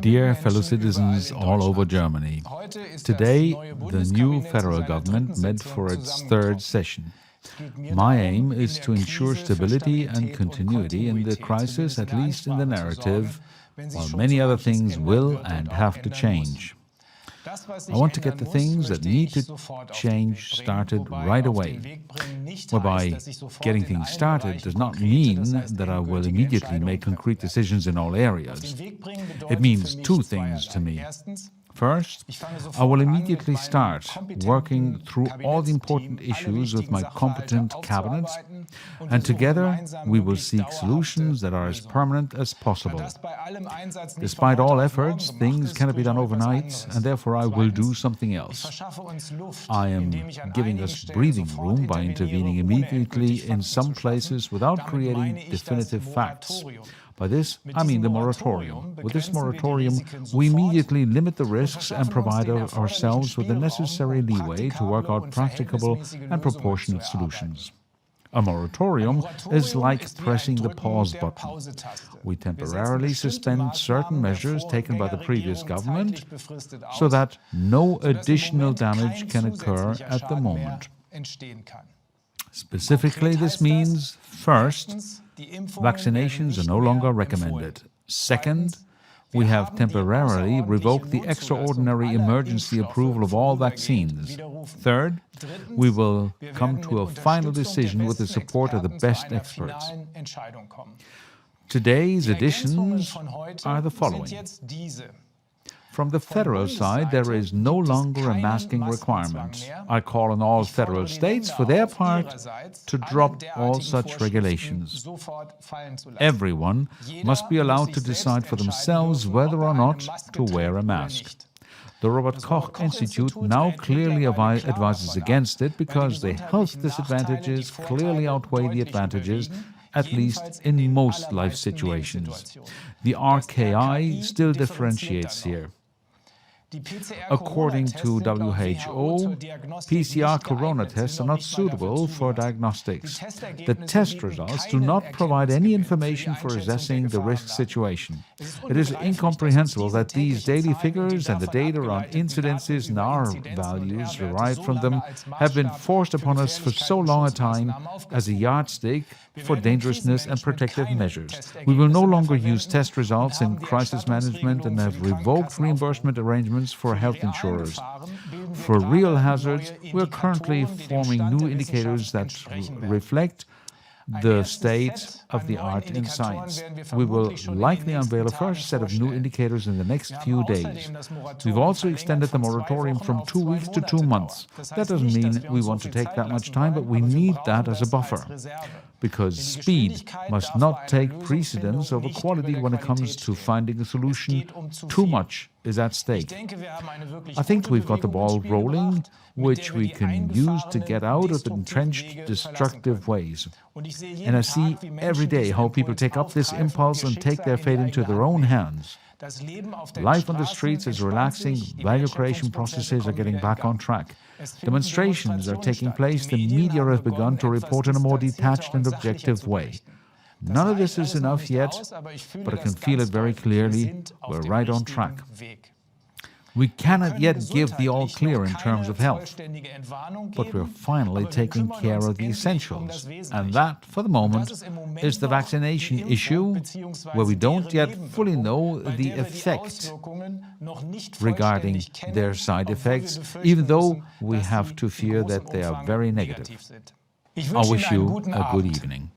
Dear fellow citizens all over Germany, today the new federal government met for its third session. My aim is to ensure stability and continuity in the crisis, at least in the narrative, while many other things will and have to change. I want to get the things that need to change started right away, whereby getting things started does not mean that I will immediately make concrete decisions in all areas. It means two things to me. First, I will immediately start working through all the important issues with my competent cabinet, and together we will seek solutions that are as permanent as possible. Despite all efforts, things cannot be done overnight, and therefore I will do something else. I am giving us breathing room by intervening immediately in some places without creating definitive facts. By this, I mean the moratorium. With this moratorium, we immediately limit the risks and provide ourselves with the necessary leeway to work out practicable and proportionate solutions. A moratorium is like pressing the pause button. We temporarily suspend certain measures taken by the previous government so that no additional damage can occur at the moment. Specifically, this means, first, vaccinations are no longer recommended. Second, we have temporarily revoked the extraordinary emergency approval of all vaccines. Third, we will come to a final decision with the support of the best experts. Today's additions are the following. From the federal side, there is no longer a masking requirement. I call on all federal states, for their part, to drop all such regulations. Everyone must be allowed to decide for themselves whether or not to wear a mask. The Robert-Koch Institute now clearly advises against it because the health disadvantages clearly outweigh the advantages, at least in most life situations. The RKI still differentiates here. According to WHO, PCR corona tests are not suitable for diagnostics. The test results do not provide any information for assessing the risk situation. It is incomprehensible that these daily figures and the data around incidences and R values derived from them have been forced upon us for so long a time as a yardstick for dangerousness and protective measures. We will no longer use test results in crisis management and have revoked reimbursement arrangements for health insurers. For real hazards, we are currently forming new indicators that reflect the state of the art in science. We will likely unveil a first set of new indicators in the next few days. We've also extended the moratorium from 2 weeks to 2 months. That doesn't mean we want to take that much time, but we need that as a buffer. Because speed must not take precedence over quality when it comes to finding a solution. Too much is at stake. I think we've got the ball rolling, which we can use to get out of the entrenched, destructive ways. And I see every day how people take up this impulse and take their fate into their own hands. Life on the streets is relaxing, value creation processes are getting back on track. Demonstrations are taking place, the media have begun to report in a more detached and objective way. None of this is enough yet, but I can feel it very clearly. We're right on track. We cannot yet give the all-clear in terms of health, but we're finally taking care of the essentials, and that, for the moment, is the vaccination issue, where we don't yet fully know the effect regarding their side effects, even though we have to fear that they are very negative. I wish you a good evening.